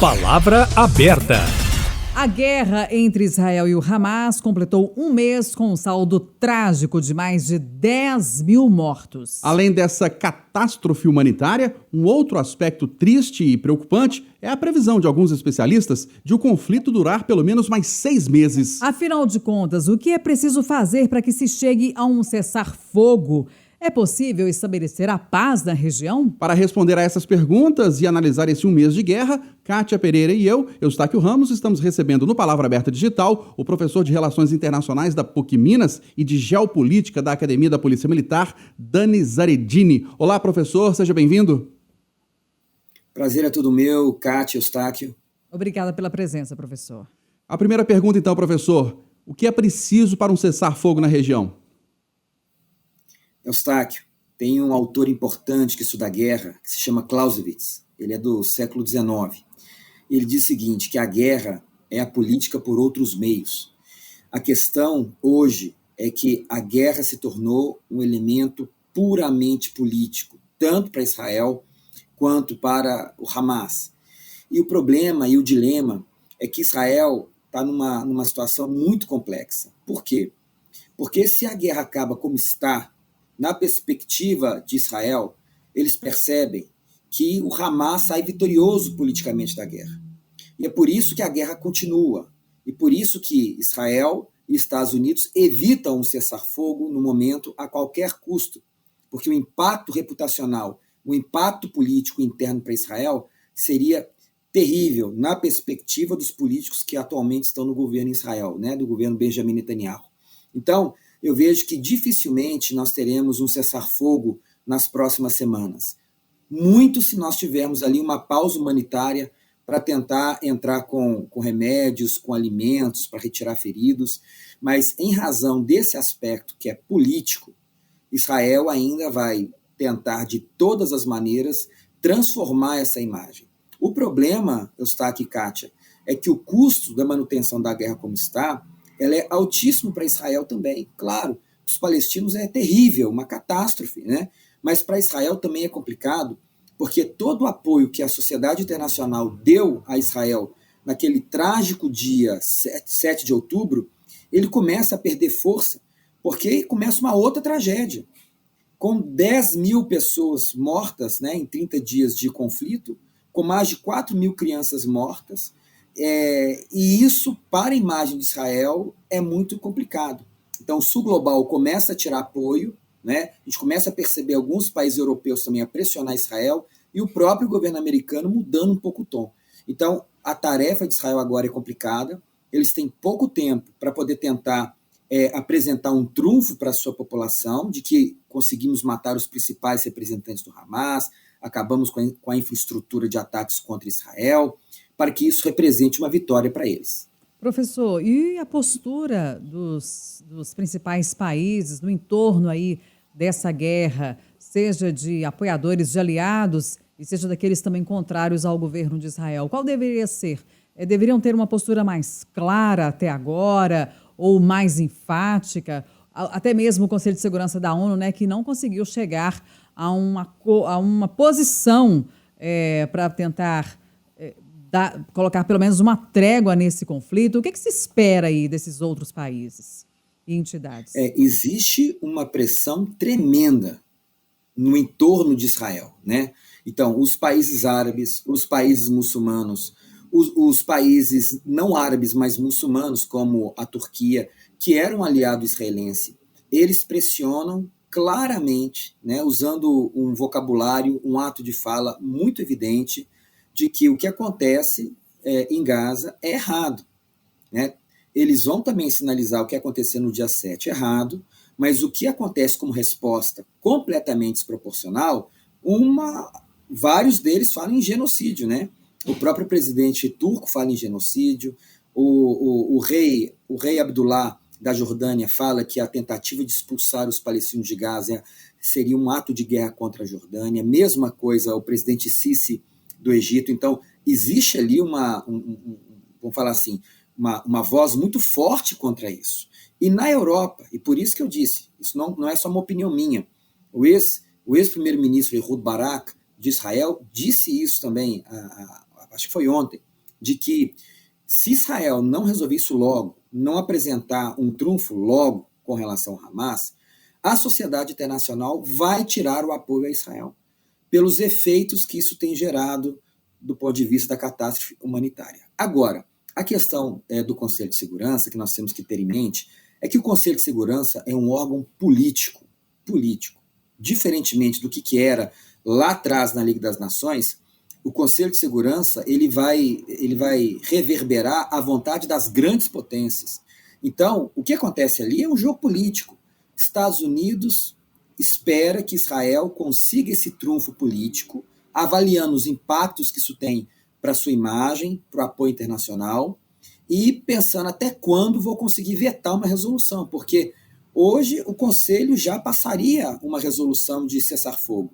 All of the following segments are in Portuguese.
Palavra aberta. A guerra entre Israel e o Hamas completou um mês com um saldo trágico de mais de 10 mil mortos. Além dessa catástrofe humanitária, um outro aspecto triste e preocupante é a previsão de alguns especialistas de o conflito durar pelo menos mais 6 meses. Afinal de contas, o que é preciso fazer para que se chegue a um cessar-fogo? É possível estabelecer a paz na região? Para responder a essas perguntas e analisar esse um mês de guerra, Kátia Pereira e eu, Eustáquio Ramos, estamos recebendo no Palavra Aberta Digital o professor de Relações Internacionais da PUC Minas e de Geopolítica da Academia da Polícia Militar, Dani Zaredini. Olá, professor, seja bem-vindo. Prazer é todo meu, Kátia, Eustáquio. Obrigada pela presença, professor. A primeira pergunta, então, professor. O que é preciso para um cessar-fogo na região? Eustáquio, tem um autor importante que estuda a guerra, que se chama Clausewitz. Ele é do século XIX. Ele diz o seguinte, que a guerra é a política por outros meios. A questão hoje é que a guerra se tornou um elemento puramente político, tanto para Israel quanto para o Hamas. E o problema e o dilema é que Israel está numa situação muito complexa. Por quê? Porque se a guerra acaba como está, na perspectiva de Israel, eles percebem que o Hamas sai vitorioso politicamente da guerra. E é por isso que a guerra continua. E por isso que Israel e Estados Unidos evitam um cessar-fogo no momento a qualquer custo. Porque o impacto reputacional, o impacto político interno para Israel seria terrível na perspectiva dos políticos que atualmente estão no governo Israel, né, do governo Benjamin Netanyahu. Então, eu vejo que dificilmente nós teremos um cessar-fogo nas próximas semanas. Muito se nós tivermos ali uma pausa humanitária para tentar entrar com remédios, com alimentos, para retirar feridos. Mas, em razão desse aspecto que é político, Israel ainda vai tentar, de todas as maneiras, transformar essa imagem. O problema, Eustáquio e Kátia, é que o custo da manutenção da guerra como está, ela é altíssimo para Israel também. Claro, os palestinos é terrível, uma catástrofe, né? Mas para Israel também é complicado, porque todo o apoio que a sociedade internacional deu a Israel naquele trágico dia 7 de outubro, ele começa a perder força, porque começa uma outra tragédia. Com 10 mil pessoas mortas, né, em 30 dias de conflito, com mais de 4 mil crianças mortas, e isso, para a imagem de Israel, é muito complicado. Então, o Sul Global começa a tirar apoio, né? A gente começa a perceber alguns países europeus também a pressionar Israel, e o próprio governo americano mudando um pouco o tom. Então, a tarefa de Israel agora é complicada, eles têm pouco tempo para poder tentar apresentar um trunfo para a sua população, de que conseguimos matar os principais representantes do Hamas, acabamos com a infraestrutura de ataques contra Israel, para que isso represente uma vitória para eles. Professor, e a postura dos principais países no entorno aí dessa guerra, seja de apoiadores, de aliados, e seja daqueles também contrários ao governo de Israel? Qual deveria ser? Deveriam ter uma postura mais clara até agora, ou mais enfática? Até mesmo o Conselho de Segurança da ONU, né, que não conseguiu chegar a uma posição para tentar colocar pelo menos uma trégua nesse conflito. O que se espera aí desses outros países e entidades? Existe uma pressão tremenda no entorno de Israel, né? Então, os países árabes, os países muçulmanos, os países não árabes, mas muçulmanos, como a Turquia, que era um aliado israelense, eles pressionam claramente, né, usando um vocabulário, um ato de fala muito evidente, de que o que acontece em Gaza é errado, né? Eles vão também sinalizar o que aconteceu no dia 7 errado, mas o que acontece como resposta completamente desproporcional, vários deles falam em genocídio, né? O próprio presidente turco fala em genocídio, o rei Abdullah da Jordânia fala que a tentativa de expulsar os palestinos de Gaza seria um ato de guerra contra a Jordânia, mesma coisa o presidente Sisi do Egito. Então, existe ali vamos falar assim, uma voz muito forte contra isso. E na Europa, e por isso que eu disse, isso não é só uma opinião minha, o ex-primeiro-ministro Ehud Barak, de Israel, disse isso também, acho que foi ontem, de que se Israel não resolver isso logo, não apresentar um trunfo logo com relação ao Hamas, a sociedade internacional vai tirar o apoio a Israel pelos efeitos que isso tem gerado do ponto de vista da catástrofe humanitária. Agora, a questão do Conselho de Segurança, que nós temos que ter em mente, é que o Conselho de Segurança é um órgão político, diferentemente do que era lá atrás na Liga das Nações. O Conselho de Segurança ele vai reverberar a vontade das grandes potências. Então, o que acontece ali é um jogo político. Estados Unidos espera que Israel consiga esse trunfo político, avaliando os impactos que isso tem para a sua imagem, para o apoio internacional, e pensando até quando vou conseguir vetar uma resolução, porque hoje o Conselho já passaria uma resolução de cessar-fogo.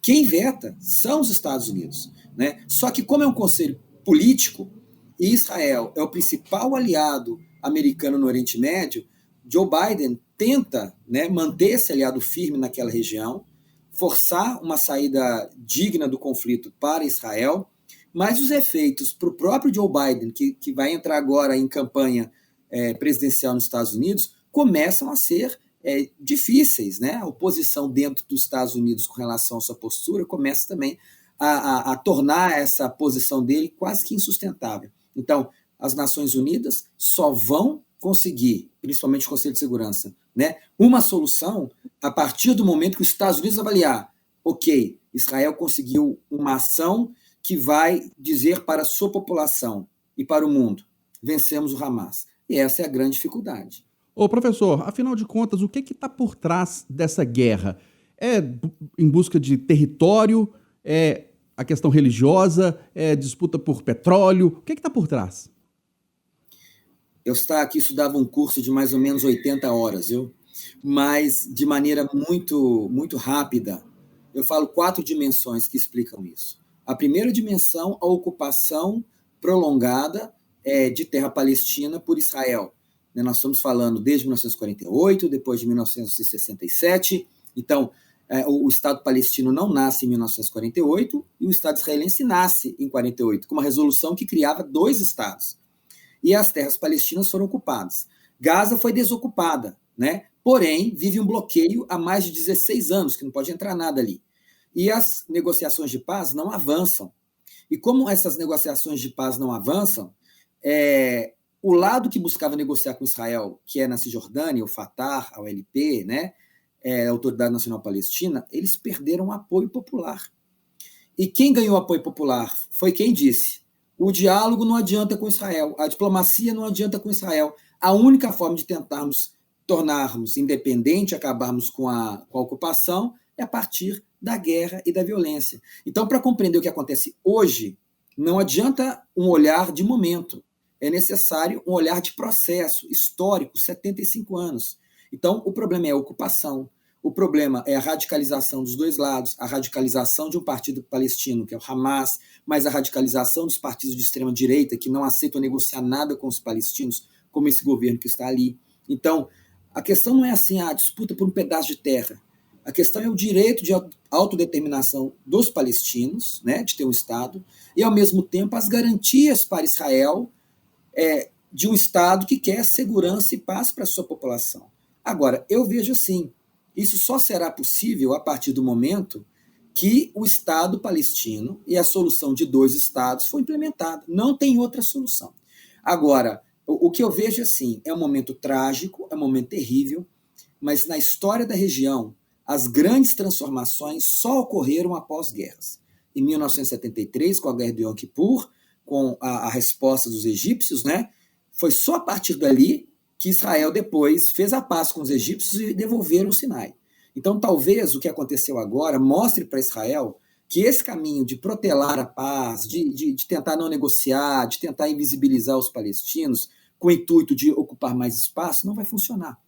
Quem veta são os Estados Unidos, né? Só que como é um conselho político, e Israel é o principal aliado americano no Oriente Médio, Joe Biden tenta, né, manter esse aliado firme naquela região, forçar uma saída digna do conflito para Israel, mas os efeitos para o próprio Joe Biden, que vai entrar agora em campanha presidencial nos Estados Unidos, começam a ser difíceis, né? A oposição dentro dos Estados Unidos com relação à sua postura começa também a tornar essa posição dele quase que insustentável. Então, as Nações Unidas só vão conseguir, principalmente o Conselho de Segurança, né, uma solução a partir do momento que os Estados Unidos avaliar, ok, Israel conseguiu uma ação que vai dizer para a sua população e para o mundo, vencemos o Hamas. E essa é a grande dificuldade. Ô, professor, afinal de contas, o que está por trás dessa guerra? É em busca de território? É a questão religiosa? É disputa por petróleo? O que está por trás? Eu estudava um curso de mais ou menos 80 horas, viu? Mas de maneira muito, muito rápida. Eu falo 4 dimensões que explicam isso. A primeira dimensão, a ocupação prolongada de terra palestina por Israel. Nós estamos falando desde 1948, depois de 1967. Então, o Estado palestino não nasce em 1948 e o Estado israelense nasce em 48, com uma resolução que criava 2 estados. E as terras palestinas foram ocupadas. Gaza foi desocupada, né? Porém, vive um bloqueio há mais de 16 anos, que não pode entrar nada ali. E as negociações de paz não avançam. E como essas negociações de paz não avançam, o lado que buscava negociar com Israel, que é na Cisjordânia, o Fatah, a OLP, né, a Autoridade Nacional Palestina, eles perderam o apoio popular. E quem ganhou apoio popular foi quem disse: o diálogo não adianta com Israel, a diplomacia não adianta com Israel. A única forma de tentarmos tornarmos independente, acabarmos com a ocupação, é a partir da guerra e da violência. Então, para compreender o que acontece hoje, não adianta um olhar de momento. É necessário um olhar de processo histórico, 75 anos. Então, o problema é a ocupação, o problema é a radicalização dos dois lados, a radicalização de um partido palestino, que é o Hamas, mas a radicalização dos partidos de extrema-direita, que não aceitam negociar nada com os palestinos, como esse governo que está ali. Então, a questão não é assim, a disputa por um pedaço de terra. A questão é o direito de autodeterminação dos palestinos, né, de ter um Estado, e, ao mesmo tempo, as garantias para Israel de um Estado que quer segurança e paz para a sua população. Agora, eu vejo assim, isso só será possível a partir do momento que o Estado palestino e a solução de 2 estados foi implementada. Não tem outra solução. Agora, o que eu vejo assim, é um momento trágico, é um momento terrível, mas na história da região, as grandes transformações só ocorreram após guerras. Em 1973, com a guerra do Yom Kippur, com a resposta dos egípcios, né, foi só a partir dali que Israel depois fez a paz com os egípcios e devolveram o Sinai. Então, talvez o que aconteceu agora mostre para Israel que esse caminho de protelar a paz, de tentar não negociar, de tentar invisibilizar os palestinos com o intuito de ocupar mais espaço, não vai funcionar.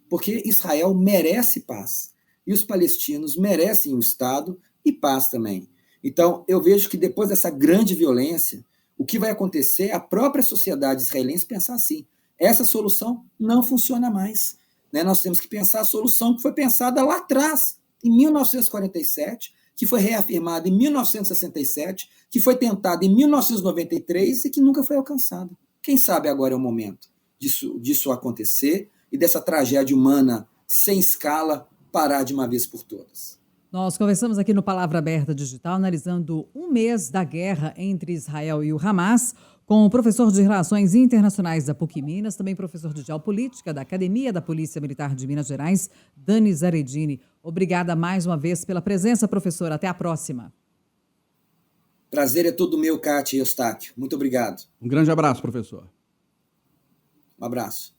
Porque Israel merece paz. E os palestinos merecem um Estado e paz também. Então, eu vejo que depois dessa grande violência, o que vai acontecer é a própria sociedade israelense pensar assim: essa solução não funciona mais. Né? Nós temos que pensar a solução que foi pensada lá atrás, em 1947, que foi reafirmada em 1967, que foi tentada em 1993 e que nunca foi alcançada. Quem sabe agora é o momento disso acontecer e dessa tragédia humana sem escala parar de uma vez por todas. Nós conversamos aqui no Palavra Aberta Digital, analisando um mês da guerra entre Israel e o Hamas, com o professor de Relações Internacionais da PUC Minas, também professor de Geopolítica da Academia da Polícia Militar de Minas Gerais, Dani Zaredini. Obrigada mais uma vez pela presença, professor. Até a próxima. Prazer é todo meu, Kátia e Eustáquio. Muito obrigado. Um grande abraço, professor. Um abraço.